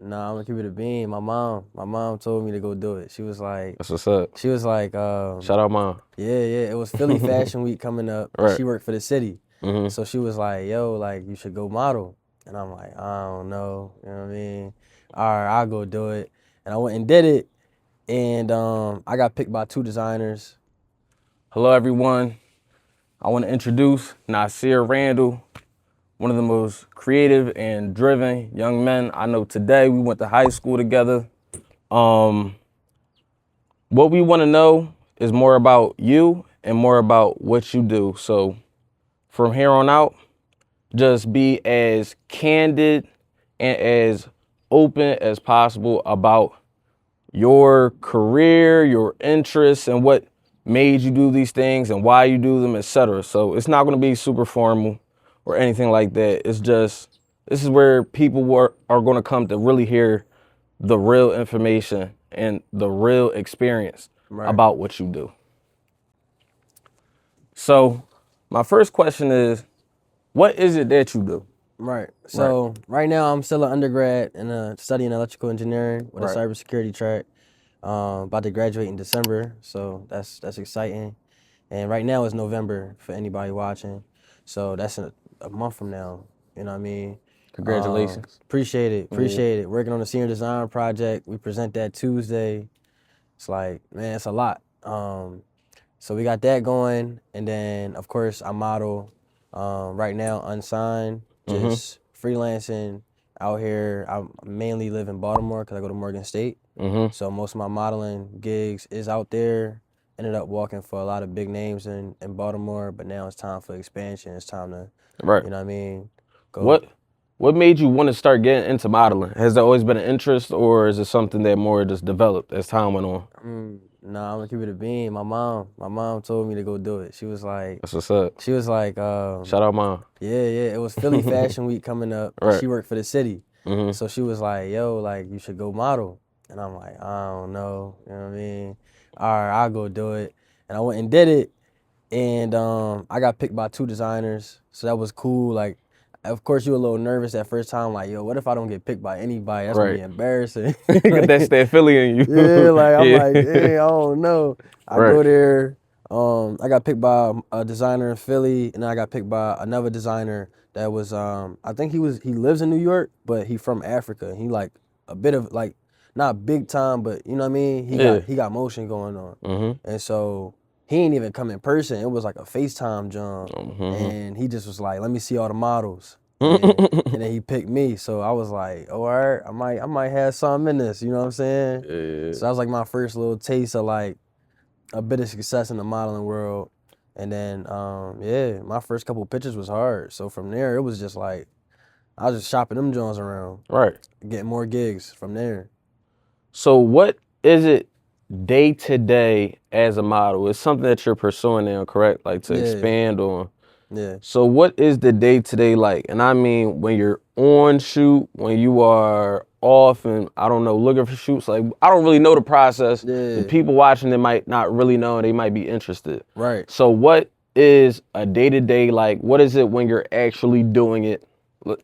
Nah, I'm gonna keep it a bean. My mom told me to go do it. She was like, That's what's up. she was like, Shout out, mom. yeah, it was Philly Fashion Week coming up, and Right. she worked for the city. Mm-hmm. So she was like, yo, like, you should go model. And I'm like, I don't know, you know what I mean? All right, I'll go do it. And I went and did it, and I got picked by 2 designers. Hello, everyone. I want to introduce Nasir Randall, one of the most creative and driven young men I know today. We went to high school together. What we want to know is more about you and more about what you do. So from here on out, just be as candid and as open as possible about your career, your interests, and what made you do these things and why you do them, etc. So it's not going to be super formal or anything like that. It's just, this is where people are going to come to really hear the real information and the real experience Right. about what you do. So my first question is, what is it that you do? Right. So right now I'm still an undergrad and studying electrical engineering with a Right. cybersecurity track. About to graduate in December, so that's exciting. And right now it's November for anybody watching, so that's a month from now. You know what I mean? Congratulations. Appreciate it. Yeah. Appreciate it. Working on a senior design project. We present that Tuesday. It's like, man, it's a lot. So we got that going, and then of course I model. Right now unsigned, just freelancing out here. I mainly live in Baltimore because I go to Morgan State. So most of my modeling gigs is out there. Ended up walking for a lot of big names in Baltimore, but now it's time for expansion. It's time to, Right. you know what I mean? Go. What made you want to start getting into modeling? Has there always been an interest, or is it something that more just developed as time went on? Nah, I'm gonna keep it a bean. My mom told me to go do it. She was like, That's what's up. Shout out, mom. yeah, it was Philly Fashion Week coming up, and Right. she worked for the city. Mm-hmm. So she was like, yo, like, you should go model. And I'm like, I don't know, you know what I mean? All right, I'll go do it. And I went and did it, and I got picked by 2 designers, so that was cool. Like, of course, you were a little nervous at first time, like, yo, what if I don't get picked by anybody? That's gonna be Right. embarrassing. That's that Philly in you. Yeah, like, I'm Yeah. like, hey, I don't know. I Right. go there. I got picked by a designer in Philly, and then I got picked by another designer that was, I think he lives in New York, but he from Africa. He like a bit of like, not big time, but you know what I mean? Yeah. He got motion going on. Mm-hmm. And so he ain't even come in person. It was like a FaceTime jump. Mm-hmm. And he just was like, let me see all the models. And then he picked me. So I was like, oh, all right, I might have something in this, you know what I'm saying? Yeah. So that was like my first little taste of like a bit of success in the modeling world. And then, yeah, my first couple pictures was hard. So from there, it was just like, I was just shopping them joints around, Right. getting more gigs from there. So what is it day to day as a model? It's something that you're pursuing now, correct? Like to Yeah. expand on. Yeah. So what is the day to day like? And I mean, when you're on shoot, when you are off and I don't know, looking for shoots, like I don't really know the process. Yeah. The people watching it might not really know, they might be interested. Right. So what is a day to day like? What is it when you're actually doing it?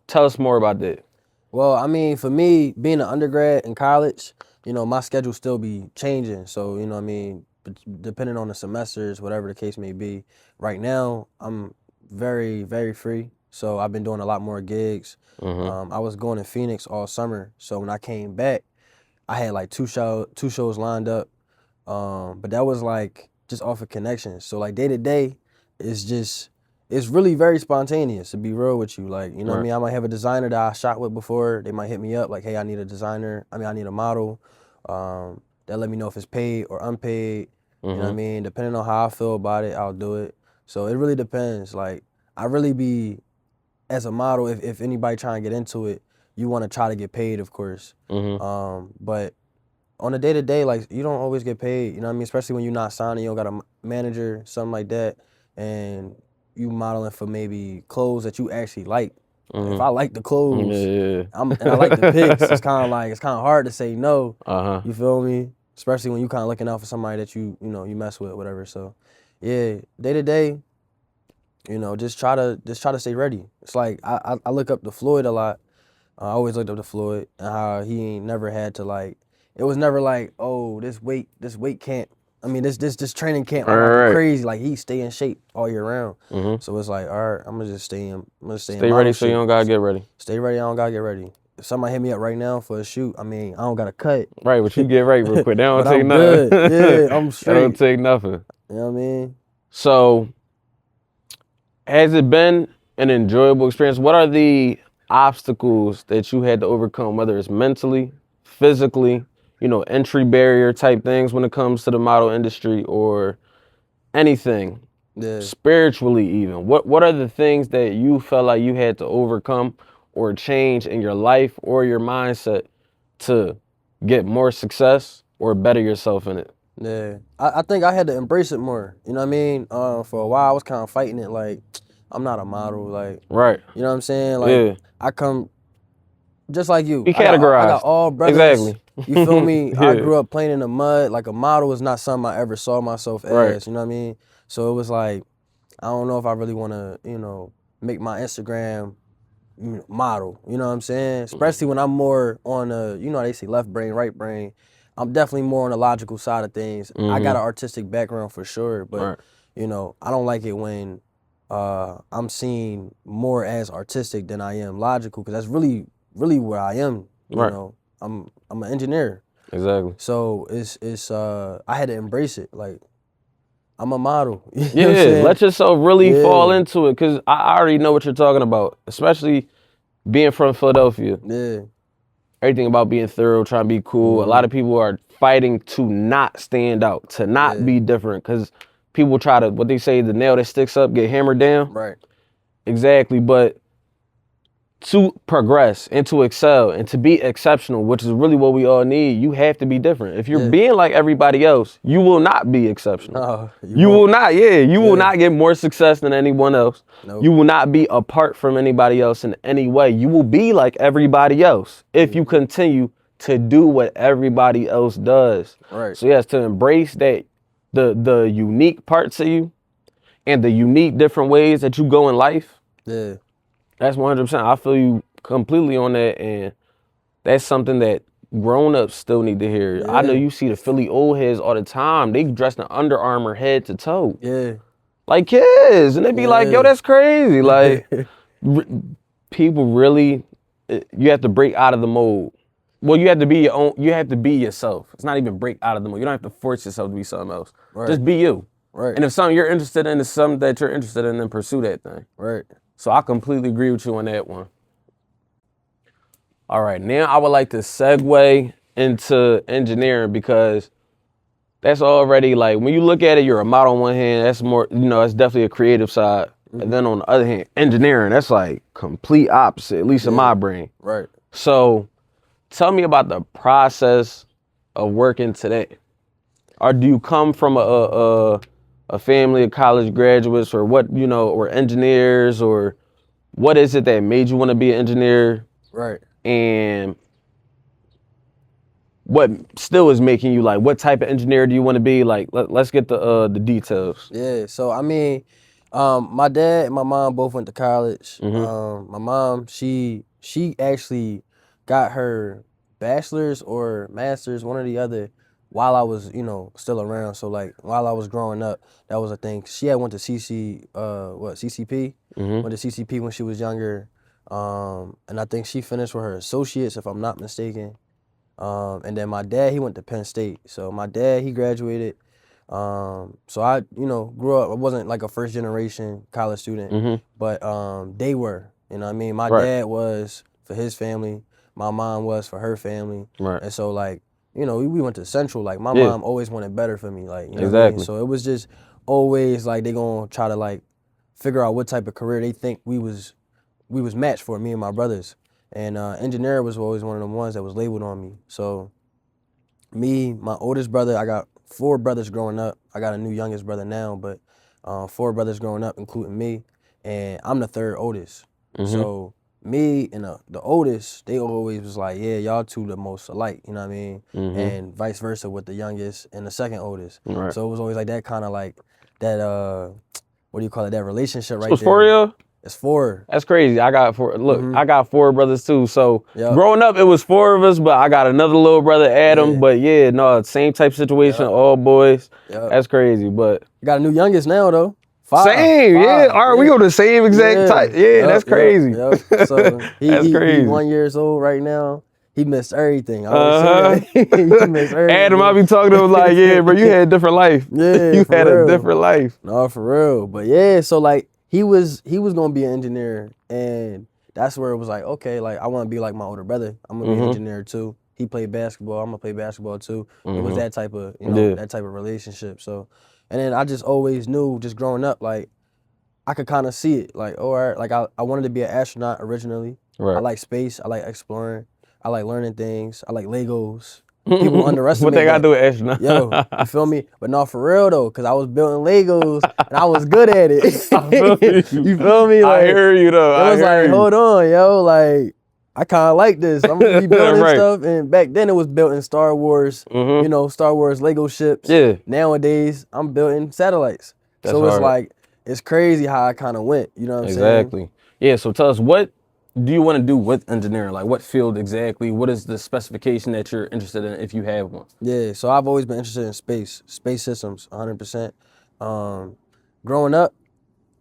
Tell us more about that. Well, I mean, for me, being an undergrad in college, you know, my schedule still be changing. So, you know what I mean, depending on the semesters, whatever the case may be. Right now, I'm very, very free. So I've been doing a lot more gigs. I was going to Phoenix all summer. So when I came back, I had like two shows lined up. But that was like just off of connections. So like day to day, it's really very spontaneous, to be real with you. Like, you know what I mean? I might have a designer that I shot with before. They might hit me up like, hey, I need a designer. I need a model. They'll let me know if it's paid or unpaid. You know what I mean? Depending on how I feel about it, I'll do it. So it really depends. Like, I really be, as a model, if anybody trying to get into it, you want to try to get paid, of course. But on a day-to-day, like, you don't always get paid, you know what I mean? Especially when you're not signing, you don't got a manager, something like that, and you modeling for maybe clothes that you actually like. If I like the clothes, and I like the pics, it's kind of hard to say no. You feel me? Especially when you kind of looking out for somebody that you mess with, whatever. So, yeah, day-to-day, you know, just try to stay ready. It's like I look up to Floyd a lot. I always looked up to Floyd and how he ain't never had to like. It was never like, oh, this weight camp. I mean, this training camp. I gotta go Right. crazy. Like he stay in shape all year round. Mm-hmm. So it's like, all right, I'm gonna stay in Stay model ready so you shape. don't gotta get ready. Stay ready. I don't gotta get ready. If somebody hit me up right now for a shoot, I mean, I don't gotta cut. Right, but you get ready real quick. That don't But take I'm nothing. good. Yeah, I'm That straight. don't take nothing. You know what I mean? So, has it been an enjoyable experience? What are the obstacles that you had to overcome, whether it's mentally, physically, entry barrier type things when it comes to the model industry or anything, Yeah. spiritually even? What are the things that you felt like you had to overcome or change in your life or your mindset to get more success or better yourself in it? Yeah, I think I had to embrace it more. You know what I mean? For a while, I was kind of fighting it. Like, I'm not a model. Like, Right. you know what I'm saying? Like, Yeah. I come just like you. Be I got categorized. all brothers. Exactly. You feel me? I Yeah. grew up playing in the mud. Like, a model is not something I ever saw myself Right. as. You know what I mean? So it was like, I don't know if I really want to, make my Instagram model. You know what I'm saying? Especially when I'm more on the, how they say left brain, right brain. I'm definitely more on the logical side of things. I got an artistic background for sure, but Right. I don't like it when I'm seen more as artistic than I am logical, because that's really, really where I am. Right. I'm an engineer. Exactly. So it's I had to embrace it. Like, I'm a model. You know what I'm Yeah, saying? let yourself really fall Yeah. into it, because I already know what you're talking about, especially being from Philadelphia. Yeah. Everything about being thorough, trying to be cool. A lot of people are fighting to not stand out, to not be different, because people try to, what they say, the nail that sticks up get hammered down. Right. Exactly, but to progress and to excel and to be exceptional, which is really what we all need, you have to be different. If you're Yeah. being like everybody else, you will not be exceptional. No, You will not, you will Yeah. not get more success than anyone else. Nope. You will not be apart from anybody else in any way. You will be like everybody else if you continue to do what everybody else does. Right. So yes, to embrace that, the unique parts of you and the unique different ways that you go in life. Yeah. That's 100%. I feel you completely on that, and that's something that grown-ups still need to hear. I know Yeah. you see the Philly old heads all the time. They dressed in Under Armour head to toe. Yeah. Like kids, and they be like, yo, that's crazy. Like, people really, you have to break out of the mold. Well, you have to be your own, you have to be yourself. It's not even break out of the mold. You don't have to force yourself to be something else. Right. Just be you. Right. And if something you're interested in is something that you're interested in, then pursue that thing. Right. So I completely agree with you on that one. All right, now I would like to segue into engineering, because that's already, like, when you look at it, you're a model on one hand, that's more, that's definitely a creative side. And then on the other hand, engineering, that's like complete opposite, at least in my brain. Right. So tell me about the process of working today. Or do you come from a family of college graduates, or what, or engineers, or what is it that made you want to be an engineer? Right. And what still is making you, like, what type of engineer do you want to be? Like, let's get the details. Yeah. So I mean, my dad and my mom both went to college. My mom, she actually got her bachelor's or master's, one or the other, while I was, still around. So like while I was growing up, that was a thing. She had went to CCP. Went to CCP when she was younger. And I think she finished with her associates, if I'm not mistaken. And then my dad, he went to Penn State. So my dad, he graduated. So I, grew up, I wasn't like a first generation college student, but they were, you know what I mean? My dad was for his family, my mom was for her family. Right. And so like, we went to Central. Like my mom always wanted better for me. Like, you know what I mean? So it was just always like they gonna try to like figure out what type of career they think we was matched for, me and my brothers. And engineer was always one of the ones that was labeled on me. So me, my oldest brother, I got 4 brothers growing up. I got a new youngest brother now, but 4 brothers growing up, including me. And I'm the 3rd oldest. So me and the oldest, they always was like, yeah, y'all two the most alike, you know what I mean? And vice versa with the youngest and the 2nd oldest. So it was always like that kind of like, that, what do you call it, that relationship right there. So it's 4 of y'all? It's 4. That's crazy. I got 4. Look, I got 4 brothers too. So Yep. growing up, it was 4 of us, but I got another little brother, Adam. Yeah. But yeah, no, same type situation, Yep. all boys. Yep. That's crazy. But Got a new youngest now though. 5. same, yeah. 5. All right, we on the same exact type. Yeah, that's crazy. Yep. So That's he crazy. 1 years old right now. He missed everything. I always say that. He missed everything. Adam, I be talking to him like, yeah, bro, you had a different life. Yeah, You for had real. a different life. No, for real. But yeah, so like he was gonna be an engineer, and that's where it was like, okay, like I want to be like my older brother. I'm gonna be an engineer too. He played basketball. I'm gonna play basketball too. It was that type of that type of relationship. So, and then I just always knew, just growing up, like I could kind of see it. Like, all right, like I wanted to be an astronaut originally. Right. I like space. I like exploring. I like learning things. I like Legos. People underestimate what they got to that. do with astronaut? Yo, you feel me? But no, for real though, because I was building Legos and I was good at it. I feel you. You feel me? Like, I hear you though. it was like, hold on, yo, like I kind of like this. I'm gonna be building Right. stuff, and back then it was building Star Wars. Star Wars Lego ships. Yeah. Nowadays I'm building satellites. That's so it's hard. like it's crazy how I kind of went. You know what I'm saying? Exactly. Yeah. So tell us, what do you want to do with engineering? Like, what field exactly? What is the specification that you're interested in, if you have one? Yeah, so I've always been interested in space systems, 100%. Growing up,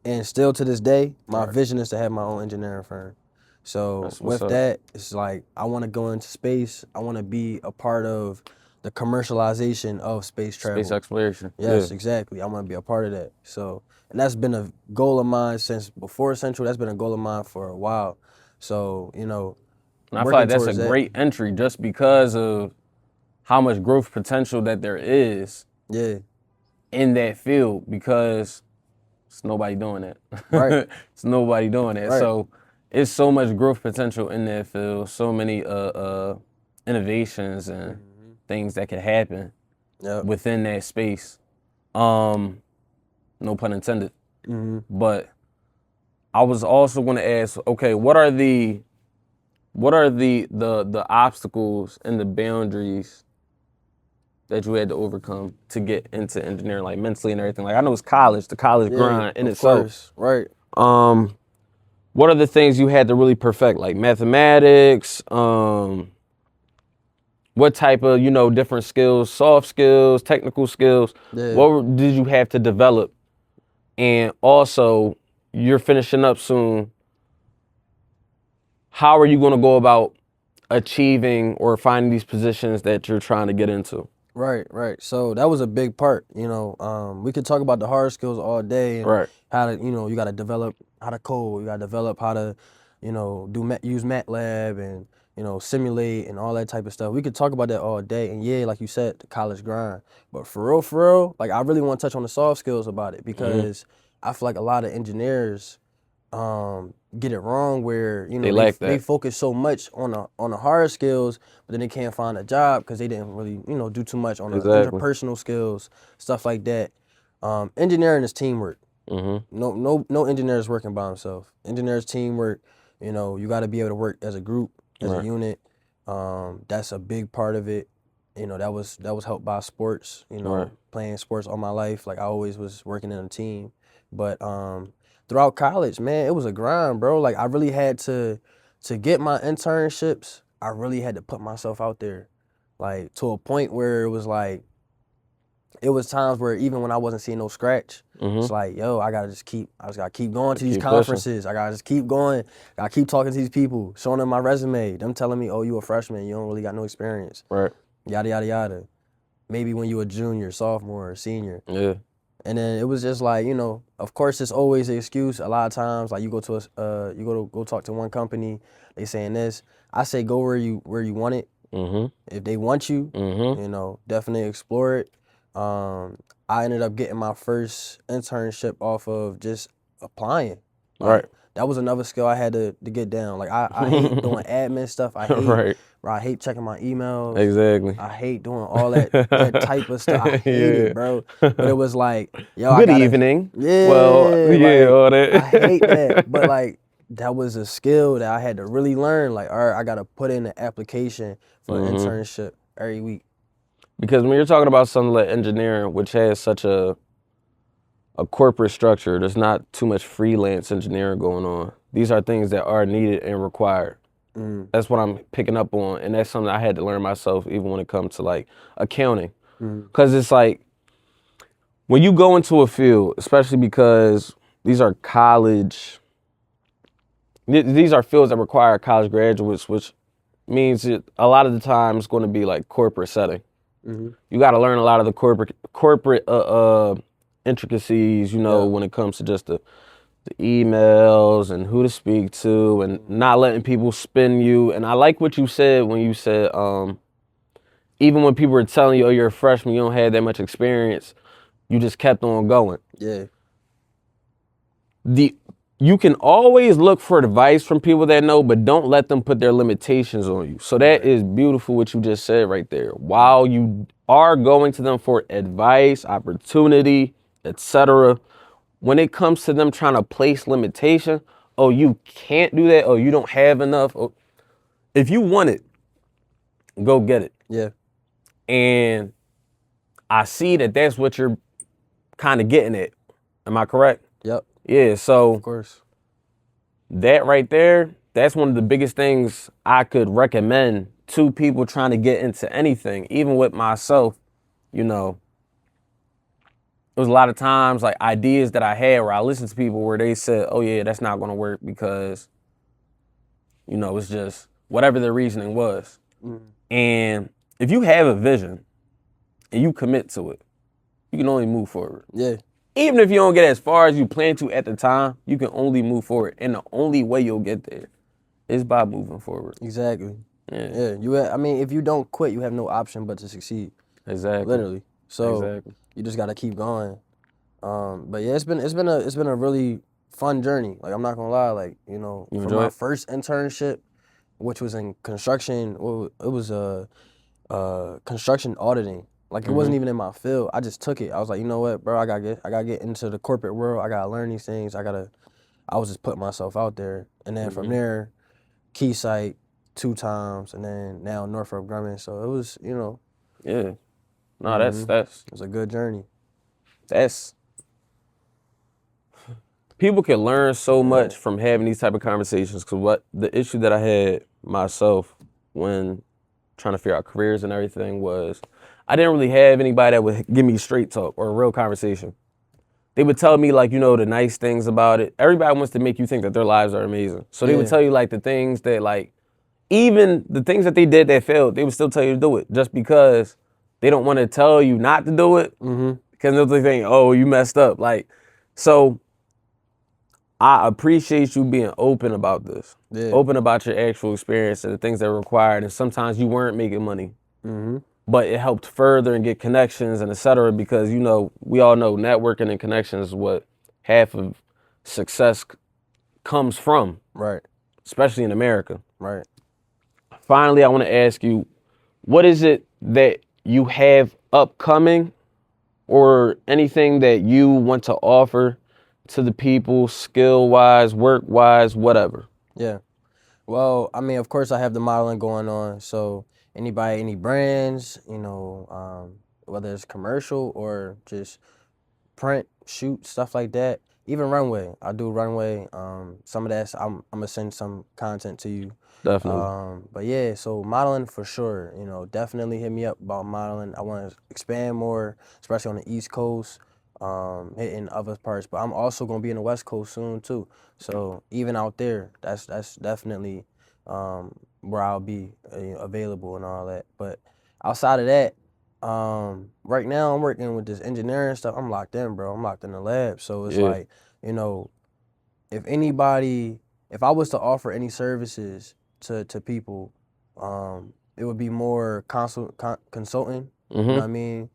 and still to this day, my vision is to have my own engineering firm. So with that, it's like I want to go into space. I want to be a part of the commercialization of space travel. Space exploration. Yes, exactly. I want to be a part of that. So, and that's been a goal of mine since before Central. That's been a goal of mine for a while. So, and I feel like that's a great entry just because of how much growth potential that there is in that field, because it's nobody doing that. Right. It's nobody doing that. Right. So it's so much growth potential in that field, so many innovations and things that could happen within that space. No pun intended. But I was also going to ask, okay, what are the obstacles and the boundaries that you had to overcome to get into engineering, like mentally and everything? Like, I know it's college, the college grind in itself. Right. What are the things you had to really perfect, like mathematics? What type of, different skills, soft skills, technical skills? Yeah. What did you have to develop? And also, you're finishing up soon. How are you going to go about achieving or finding these positions that you're trying to get into? Right. So that was a big part. We could talk about the hard skills all day, and how to, you got to develop how to code. You got to develop how to, use MATLAB and simulate and all that type of stuff. We could talk about that all day. And yeah, like you said, the college grind. But for real, like I really want to touch on the soft skills about it, because I feel like a lot of engineers get it wrong, where they focus so much on the hard skills, but then they can't find a job because they didn't really do too much on the interpersonal skills, stuff like that. Engineering is teamwork. No engineer is working by himself. Engineers teamwork. You got to be able to work as a group, as a unit. That's a big part of it. That was helped by sports. Playing sports all my life. Like I always was working in a team, but throughout college, man, it was a grind, bro. Like I really had to get my internships. I really had to put myself out there, like to a point where it was like, it was times where even when I wasn't seeing no scratch, it's like, yo, I just gotta keep going to these conferences. I gotta just keep going. I gotta keep talking to these people, showing them my resume. Them telling me, oh, you a freshman, you don't really got no experience. Right. Yada yada yada. Maybe when you a junior, sophomore, or senior. Yeah. And then it was just like, of course it's always an excuse. A lot of times, like you go to go talk to one company, they saying this. I say go where you want it. If they want you, definitely explore it. I ended up getting my first internship off of just applying. Like, that was another skill I had to get down. Like I hate doing admin stuff. I hate I hate checking my emails. Exactly. I hate doing all that type of stuff. I hate it, bro. But it was like, yo, good evening. Yeah. Well, yeah, all that. I hate that. But like, that was a skill that I had to really learn. Like, all right, I gotta put in an application for an internship every week. Because when you're talking about something like engineering, which has such a a corporate structure. There's not too much freelance engineering going on. These are things that are needed and required. That's what I'm picking up on, and that's something I had to learn myself, even when it comes to like accounting, because it's like when you go into a field, especially because these are these are fields that require college graduates, which means it, a lot of the time it's going to be like corporate setting. You got to learn a lot of the corporate intricacies, when it comes to just the emails and who to speak to and not letting people spin you. And I like what you said when you said, even when people were telling you, oh, you're a freshman, you don't have that much experience, you just kept on going. Yeah. You can always look for advice from people that know, but don't let them put their limitations on you. So that is beautiful what you just said right there. While you are going to them for advice, opportunity, etc., when it comes to them trying to place limitation, oh, you can't do that, oh, you don't have enough. Oh, if you want it, go get it. Yeah. And I see that that's what you're kind of getting at. Am I correct? Yep. Yeah, so Of course. that right there, that's one of the biggest things I could recommend to people trying to get into anything. Even with myself, there was a lot of times like ideas that I had where I listened to people where they said, oh yeah, that's not going to work because, it's just whatever their reasoning was. And if you have a vision and you commit to it, you can only move forward. Yeah. Even if you don't get as far as you plan to at the time, you can only move forward. And the only way you'll get there is by moving forward. Exactly. Yeah. If you don't quit, you have no option but to succeed. Exactly. Literally. So Exactly. you just gotta keep going. But yeah, it's been a really fun journey. Like, I'm not gonna lie. Like, You for enjoy my it? first internship, which was in construction, it was construction auditing. Like, it wasn't even in my field. I just took it. I was like, you know what, bro, I gotta get into the corporate world. I gotta learn these things. I was just putting myself out there. And then from there, Keysight 2 times, and then now Northrop Grumman. So it was, Yeah. No, that's it was a good journey. people can learn so much from having these type of conversations. Because what the issue that I had myself when trying to figure out careers and everything was I didn't really have anybody that would give me straight talk or a real conversation. They would tell me like, the nice things about it. Everybody wants to make you think that their lives are amazing. So they would tell you like the things that like, even the things that they did that failed, they would still tell you to do it just because they don't want to tell you not to do it because they'll think, oh, you messed up. Like, so I appreciate you being open about this, open about your actual experience and the things that are required. And sometimes you weren't making money, but it helped further and get connections and et cetera, because, we all know networking and connections is what half of success comes from. Right. Especially in America. Right. Finally, I want to ask you, what is it that you have upcoming or anything that you want to offer to the people, skill-wise, work-wise, whatever? Yeah. Well, of course I have the modeling going on. So any brands, whether it's commercial or just print, shoot, stuff like that. Even runway. I do runway. Some of that, I'm gonna send some content to you. Definitely. But yeah, so modeling for sure. Definitely hit me up about modeling. I want to expand more, especially on the East Coast, hitting other parts. But I'm also gonna be in the West Coast soon too. So even out there, that's definitely where I'll be available and all that. But outside of that, right now I'm working with this engineering stuff. I'm locked in, bro. I'm locked in the lab. So it's like, if I was to offer any services to people, it would be more consulting. You know what I mean?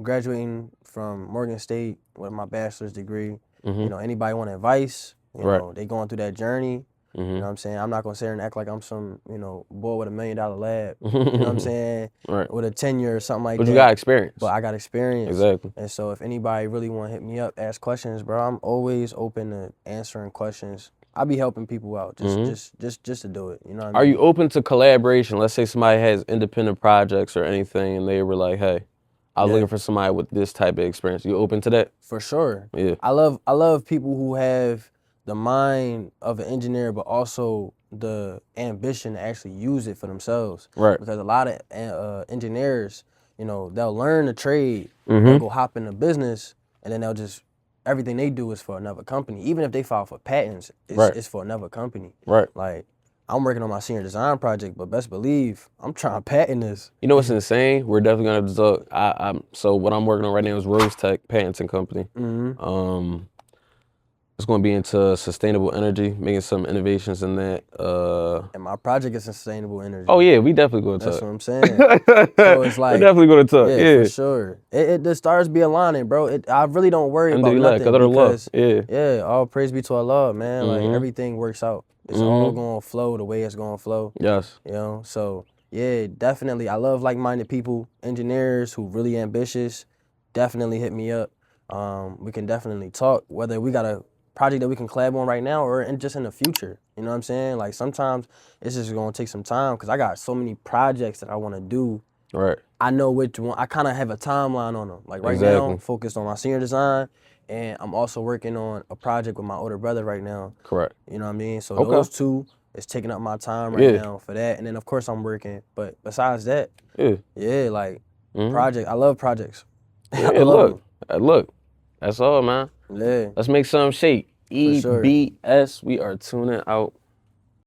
Graduating from Morgan State with my bachelor's degree, anybody want advice, they going through that journey. You know what I'm saying? I'm not gonna sit here and act like I'm some, boy with $1 million lab. You know what I'm saying? Right. With a tenure or something like that. But you got experience. But I got experience. Exactly. And so if anybody really want to hit me up, ask questions, bro, I'm always open to answering questions. I be helping people out just to do it. You know what I mean? Are you open to collaboration? Let's say somebody has independent projects or anything and they were like, hey, I was Yeah. looking for somebody with this type of experience. You open to that? For sure. Yeah. I love people who have the mind of an engineer, but also the ambition to actually use it for themselves. Right. Because a lot of engineers, you know, they'll learn the trade, Mm-hmm. they'll go hop into business, and then they'll just everything they do is for another company. Even if they file for patents, it's for another company. Right. Like I'm working on my senior design project, but best believe I'm trying to patent this. You know what's insane? We're definitely gonna have to talk. So what I'm working on right now is Rose Tech Patenting Company. Mm-hmm. It's gonna be into sustainable energy, making some innovations in that. And my project is sustainable energy. Oh yeah, we definitely gonna That's talk. what I'm saying. So it's like, we're definitely gonna talk. yeah, for sure. The stars be aligning, bro. I really don't worry about nothing because, yeah, all praise be to Allah, man. Like everything works out. It's all gonna flow the way it's gonna flow. Yes. You know, so yeah, definitely. I love like-minded people, engineers who really ambitious. Definitely hit me up. We can definitely talk whether we got a project that we can collab on right now or just in the future. You know what I'm saying? Like sometimes it's just gonna take some time because I got so many projects that I want to do. Right. I know which one. I kind of have a timeline on them. Like right now, focused on my senior design, and I'm also working on a project with my older brother right now. Correct. You know what I mean? So those two is taking up my time right now for that, and then of course I'm working. But besides that, like project. I love projects. Yeah, look, that's all, man. Yeah. Let's make some shake. For sure. EBS, we are tuning out.